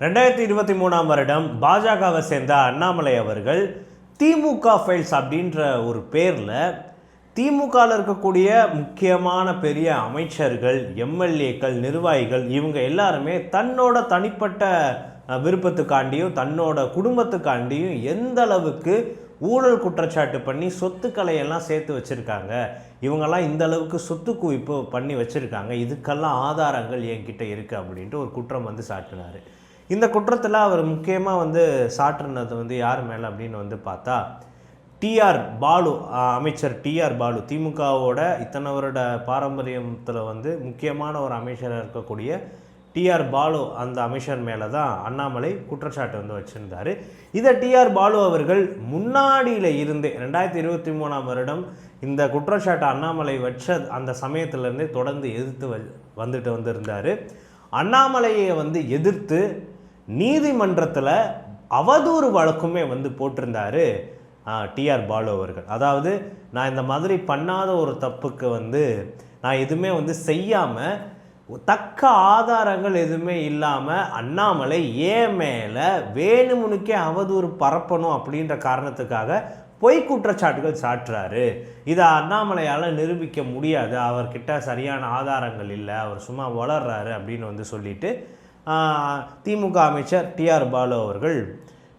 2023 வருடம் பாஜகவை சேர்ந்த அண்ணாமலை அவர்கள் திமுக ஃபைல்ஸ் அப்படின்ற ஒரு பேரில் திமுகவில் இருக்கக்கூடிய முக்கியமான பெரிய அமைச்சர்கள், எம்எல்ஏக்கள், நிர்வாகிகள் இவங்க எல்லாருமே தன்னோட தனிப்பட்ட விருப்பத்துக்காண்டியும் தன்னோட குடும்பத்துக்காண்டியும் எந்த அளவுக்கு ஊழல் குற்றச்சாட்டு பண்ணி சொத்துக்களை எல்லாம் சேர்த்து வச்சுருக்காங்க, இவங்கெல்லாம் இந்த அளவுக்கு சொத்து குவிப்பு பண்ணி வச்சுருக்காங்க, இதுக்கெல்லாம் ஆதாரங்கள் என்கிட்ட இருக்குது அப்படின்ட்டு ஒரு குற்றம் சாட்டினார். இந்த குற்றத்தில் அவர் முக்கியமாக சாட்டுனது யார் மேலே அப்படின்னு பார்த்தா டிஆர் பாலு, அமைச்சர் டிஆர் பாலு, திமுகவோட இத்தனை வருட பாரம்பரியத்தில் முக்கியமான ஒரு அமைச்சராக இருக்கக்கூடிய டிஆர் பாலு, அந்த அமைச்சர் மேலே தான் அண்ணாமலை குற்றச்சாட்டு வச்சுருந்தார். இதை டிஆர் பாலு அவர்கள் முன்னாடியில் இருந்தே 2023 வருடம் இந்த குற்றச்சாட்டு அண்ணாமலை வச்ச அந்த சமயத்திலேருந்தே தொடர்ந்து எதிர்த்து வந்திருந்தார். அண்ணாமலையை எதிர்த்து நீதிமன்றத்தில் அவதூறு வழக்குமே போட்டிருந்தார் டிஆர் பாலு அவர்கள். அதாவது நான் இந்த மாதிரி பண்ணாத ஒரு தப்புக்கு நான் எதுவுமே செய்யாமல் தக்க ஆதாரங்கள் எதுவுமே இல்லாமல் அண்ணாமலை ஏன் மேலே வேணுமுனுக்கே அவதூறு பரப்பணும் அப்படின்ற காரணத்துக்காக பொய் குற்றச்சாட்டுகள் சாட்டுறாரு. இதை அண்ணாமலையால் நிரூபிக்க முடியாது, அவர்கிட்ட சரியான ஆதாரங்கள் இல்லை, அவர் சும்மா வளர்றாரு அப்படின்னு சொல்லிட்டு திமுக அமைச்சர் டிஆர் பாலு அவர்கள்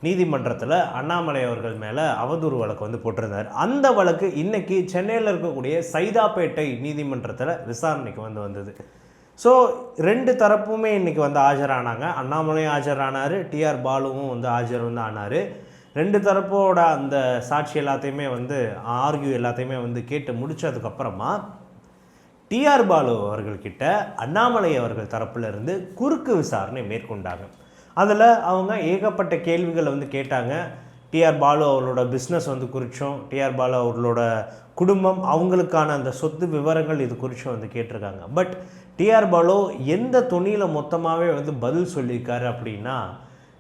நீதிமன்றத்தில் அண்ணாமலை அவர்கள் மேலே அவதூறு வழக்கு போட்டிருந்தார். அந்த வழக்கு இன்றைக்கி சென்னையில் இருக்கக்கூடிய சைதாப்பேட்டை நீதிமன்றத்தில் விசாரணைக்கு வந்தது. ஸோ ரெண்டு தரப்புமே இன்றைக்கி ஆஜரானாங்க. அண்ணாமலையும் ஆஜரானார், டிஆர் பாலுவும் ஆனார். ரெண்டு தரப்போட அந்த சாட்சி எல்லாத்தையுமே ஆர்கியூ எல்லாத்தையுமே கேட்டு முடித்ததுக்கப்புறமா டிஆர் பாலு அவர்கள்கிட்ட அண்ணாமலை அவர்கள் தரப்பிலிருந்து குறுக்கு விசாரணை மேற்கொண்டாங்க. அதில் அவங்க ஏகப்பட்ட கேள்விகளை கேட்டாங்க. டிஆர் பாலு அவர்களோட பிஸ்னஸ் குறித்தும், டிஆர் பாலு அவர்களோட குடும்பம், அவங்களுக்கான அந்த சொத்து விவரங்கள் இது குறித்தும் கேட்டிருக்காங்க. பட் டிஆர் பாலு எந்த துணியில் மொத்தமாகவே பதில் சொல்லியிருக்காரு அப்படின்னா,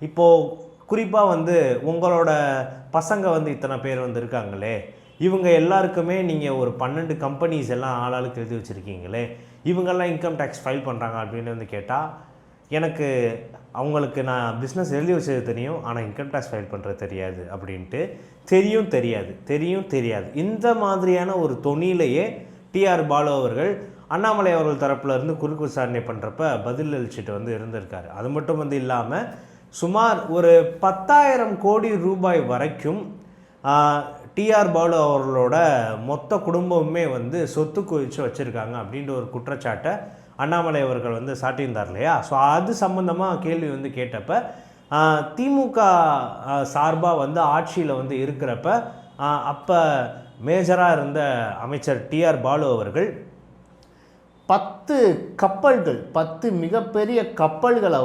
இப்போது குறிப்பாக உங்களோட பசங்க இத்தனை பேர் இருக்காங்களே, இவங்க எல்லாருக்குமே நீங்கள் ஒரு 12 கம்பெனிஸ் எல்லாம் ஆளாளுக்கு எழுதி வச்சுருக்கீங்களே, இவங்கெல்லாம் இன்கம் டேக்ஸ் ஃபைல் பண்ணுறாங்க அப்படின்னு கேட்டால், எனக்கு அவங்களுக்கு நான் பிஸ்னஸ் எழுதி வச்சது தெரியும், ஆனால் இன்கம் டேக்ஸ் ஃபைல் பண்ணுறது தெரியாது அப்படின்ட்டு தெரியாது இந்த மாதிரியான ஒரு தொனியிலேயே டிஆர் பாலு அவர்கள் அண்ணாமலை அவர்கள் தரப்பில் இருந்து குறுக்கு விசாரணை பண்ணுறப்ப பதில் அளிச்சுட்டு இருந்திருக்காரு. அது மட்டும் இல்லாமல் சுமார் ஒரு 10,000 கோடி ரூபாய் வரைக்கும் டிஆர் பாலு அவர்களோட மொத்த குடும்பமுமே சொத்து குவிச்சு வச்சுருக்காங்க அப்படின்ற ஒரு குற்றச்சாட்டை அண்ணாமலை அவர்கள் சாட்டியிருந்தார் இல்லையா. ஸோ அது சம்மந்தமாக கேள்வி கேட்டப்ப திமுக சார்பாக ஆட்சியில் இருக்கிறப்ப அப்போ மேஜராக இருந்த அமைச்சர் டிஆர் பாலு அவர்கள் 10 கப்பல்கள், 10 மிகப்பெரிய கப்பல்களை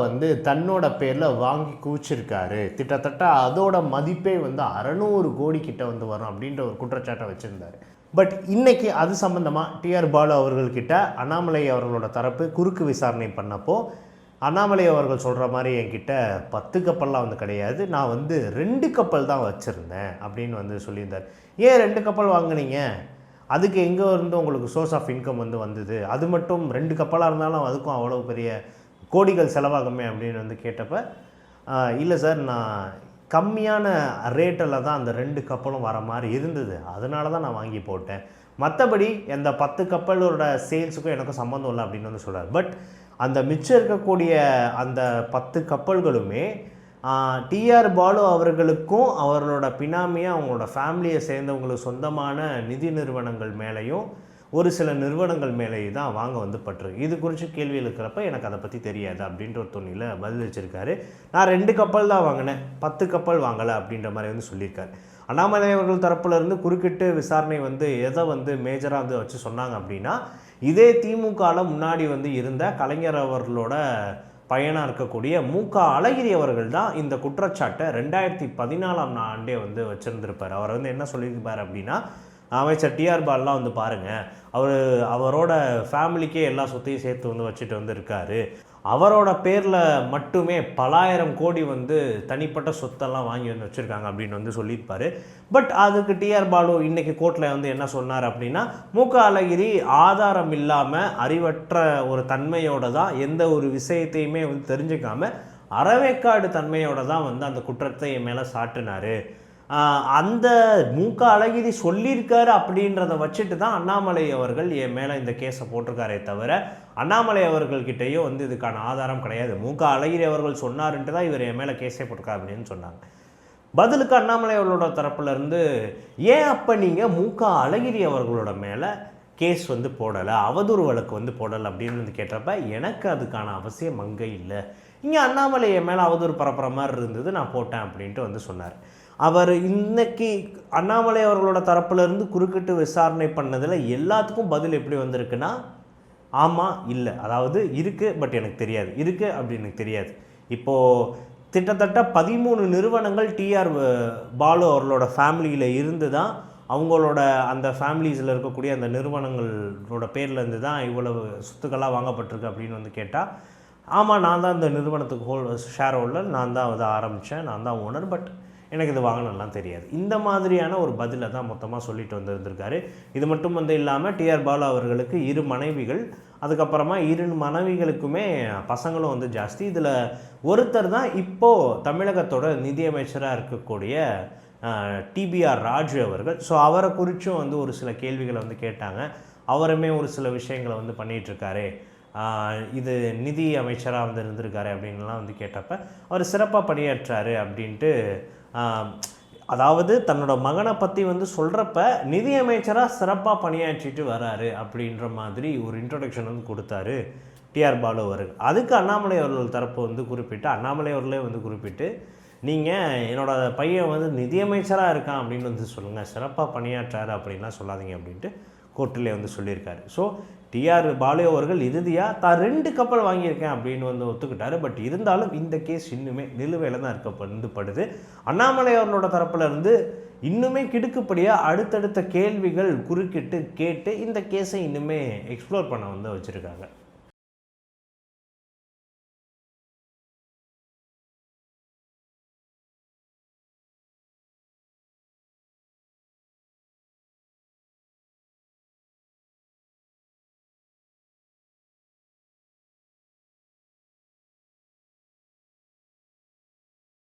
தன்னோட பேரில் வாங்கி குவிச்சிருக்காரு. கிட்டத்தட்ட அதோட மதிப்பே 600 கோடி கிட்ட வரும் அப்படின்ற ஒரு குற்றச்சாட்டை வச்சுருந்தார். பட் இன்றைக்கி அது சம்மந்தமாக டிஆர் பாலு அவர்கள்கிட்ட அண்ணாமலை அவர்களோட தரப்பு குறுக்கு விசாரணை பண்ணப்போ அண்ணாமலை அவர்கள் சொல்கிற மாதிரி என்கிட்ட 10 கப்பல்லாம் கிடையாது, நான் 2 கப்பல் தான் வச்சுருந்தேன் அப்படின்னு சொல்லியிருந்தார். ஏன் 2 கப்பல் வாங்கினீங்க, அதுக்கு எங்கே உங்களுக்கு சோர்ஸ் ஆஃப் இன்கம் வந்தது, அது மட்டும் 2 கப்பலாக இருந்தாலும் அதுக்கும் அவ்வளோ பெரிய கோடிகள் செலவாகுமே அப்படின்னு கேட்டப்ப, இல்லை சார், நான் கம்மியான ரேட்டில் தான் அந்த 2 கப்பலும் வர மாதிரி இருந்தது, அதனால தான் நான் வாங்கி போட்டேன், மற்றபடி அந்த 10 கப்பலோட சேல்ஸுக்கும் எனக்கும் சம்மந்தம் இல்லை அப்படின்னு சொல்கிறார். பட் அந்த மிச்சம் இருக்கக்கூடிய அந்த 10 கப்பல்களுமே டிஆர் பாலு அவர்களுக்கும் அவர்களோட பினாமியாக அவங்களோட ஃபேமிலியை சேர்ந்தவங்களுக்கு சொந்தமான நிதி நிறுவனங்கள் மேலேயும் ஒரு சில நிறுவனங்கள் மேலேயும் தான் வாங்க பட்டிருக்கு. இது குறித்து கேள்வி இருக்கிறப்ப எனக்கு அதை பற்றி தெரியாது அப்படின்ற ஒரு துணியில் பதில் வச்சுருக்காரு. நான் 2 கப்பல் தான் வாங்கினேன், 10 கப்பல் வாங்கலை அப்படின்ற மாதிரி சொல்லியிருக்காரு. அண்ணாமலை அவர்கள் தரப்புலேருந்து குறுக்கிட்டு விசாரணை எதை மேஜராக வச்சு சொன்னாங்க அப்படின்னா, இதே திமுகவில் முன்னாடி இருந்த கலைஞர் அவர்களோட பையனாக இருக்கக்கூடிய முக அழகிரி அவர்கள் தான் இந்த குற்றச்சாட்டை 2014ஆம் ஆண்டே வச்சுருந்துருப்பார். அவர் என்ன சொல்லியிருப்பார் அப்படின்னா, அமைச்சர் டிஆர் பாலுலாம் பாருங்கள், அவரோட ஃபேமிலிக்கே எல்லா சொத்தையும் சேர்த்து வச்சுட்டு இருக்காரு, அவரோட பேரில் மட்டுமே பலாயிரம் கோடி தனிப்பட்ட சொத்தெல்லாம் வாங்கி வச்சுருக்காங்க அப்படின்னு சொல்லியிருப்பார். பட் அதுக்கு டிஆர் பாலு இன்றைக்கி கோர்ட்டில் என்ன சொன்னார் அப்படின்னா, முக அழகிரி ஆதாரம் இல்லாமல் அறிவற்ற ஒரு தன்மையோடு தான் எந்த ஒரு விஷயத்தையுமே தெரிஞ்சுக்காமல் அறவேக்காடு தன்மையோட தான் வந்து அந்த குற்றத்தை என் மேலே சாட்டினார். அந்த மூக்க அழகிரி சொல்லியிருக்காரு அப்படின்றத வச்சுட்டு தான் அண்ணாமலை அவர்கள் என் மேலே இந்த கேஸை போட்டிருக்காரே தவிர அண்ணாமலை அவர்கள்கிட்டையும் வந்து இதுக்கான ஆதாரம் கிடையாது. மூக்க அழகிரி அவர்கள் சொன்னாருன்ட்டு தான் இவர் என் மேலே கேஸே போட்டிருக்காரு அப்படின்னு சொன்னாங்க. பதிலுக்கு அண்ணாமலை அவர்களோட தரப்புலேருந்து ஏன் அப்போ நீங்கள் மூக்க அழகிரி அவர்களோட மேலே கேஸ் வந்து போடலை, அவதூறு வழக்கு வந்து போடலை அப்படின்னு வந்து கேட்டப்ப எனக்கு அதுக்கான அவசியம் அங்கே இல்லை, இங்கே அண்ணாமலை என் மேலே அவதூறு பரப்புற மாதிரி இருந்தது, நான் போட்டேன் அப்படின்ட்டு வந்து சொன்னார். அவர் இன்னைக்கு அண்ணாமலை அவர்களோட தரப்புலேருந்து குறுக்கிட்டு விசாரணை பண்ணதில் எல்லாத்துக்கும் பதில் எப்படி வந்திருக்குன்னா ஆமாம் இல்லை, அதாவது இருக்குது பட் எனக்கு தெரியாது, இருக்குது அப்படி எனக்கு தெரியாது. இப்போது கிட்டத்தட்ட 13 நிறுவனங்கள் டிஆர் பாலு அவர்களோட ஃபேமிலியில் இருந்து தான், அவங்களோட அந்த ஃபேமிலிஸில் இருக்கக்கூடிய அந்த நிறுவனங்களோட பேர்லேருந்து தான் இவ்வளவு சொத்துக்களாக வாங்கப்பட்டிருக்கு அப்படின்னு வந்து கேட்டால் ஆமாம், நான் தான் இந்த நிறுவனத்துக்கு ஷேர் ஹோல்டர், நான் தான் அதை ஆரம்பித்தேன், நான் தான் ஓனர், பட் எனக்கு இது வாங்கினலாம் தெரியாது. இந்த மாதிரியான ஒரு பதிலை தான் மொத்தமாக சொல்லிட்டு வந்திருந்திருக்காரு. இது மட்டும் வந்து இல்லாமல் டிஆர் பாலு அவர்களுக்கு 2 மனைவிகள், அதுக்கப்புறமா 2 மனைவிகளுக்குமே பசங்களும் வந்து ஜாஸ்தி. இதில் ஒருத்தர் தான் இப்போது தமிழகத்தோட நிதியமைச்சராக இருக்கக்கூடிய டிபிஆர் ராஜு அவர்கள். ஸோ அவரை குறித்தும் வந்து ஒரு சில கேள்விகளை வந்து கேட்டாங்க. அவருமே ஒரு சில விஷயங்களை வந்து பண்ணிகிட்ருக்காரு, இது நிதி அமைச்சராக வந்து இருந்திருக்காரு அப்படின்லாம் வந்து கேட்டப்ப அவர் சிறப்பாக பணியாற்றாரு அப்படின்ட்டு, அதாவது தன்னோட மகனை பற்றி வந்து சொல்கிறப்ப நிதியமைச்சராக சிறப்பாக பணியாற்றிட்டு வராரு அப்படின்ற மாதிரி ஒரு இன்ட்ரொடக்ஷன் வந்து கொடுத்தாரு டிஆர் பாலு அவர்கள். அதுக்கு அண்ணாமலை அவர்கள் தரப்பு வந்து குறிப்பிட்டு, அண்ணாமலை அவர்களே வந்து குறிப்பிட்டு, நீங்கள் என்னோட பையன் வந்து நிதியமைச்சராக இருக்கான் அப்படின்னு வந்து சொல்லுங்கள், சிறப்பாக பணியாற்றாரு அப்படின்லாம் சொல்லாதீங்க அப்படின்ட்டு கோர்ட்டிலே வந்து சொல்லியிருக்காரு. ஸோ டிஆர் பாலு அவர்கள் இறுதியாக தான் 2 கப்பல் வாங்கியிருக்கேன் அப்படின்னு வந்து ஒத்துக்கிட்டாரு. பட் இருந்தாலும் இந்த கேஸ் இன்னுமே நிலுவையில் தான் இருக்கப்படுது. அண்ணாமலை அவர்களோட தரப்புலேருந்து இன்னுமே கிடுக்குப்படியாக அடுத்தடுத்த கேள்விகள் குறுக்கிட்டு கேட்டு இந்த கேஸை இன்னுமே எக்ஸ்ப்ளோர் பண்ண வந்து வச்சுருக்காங்க.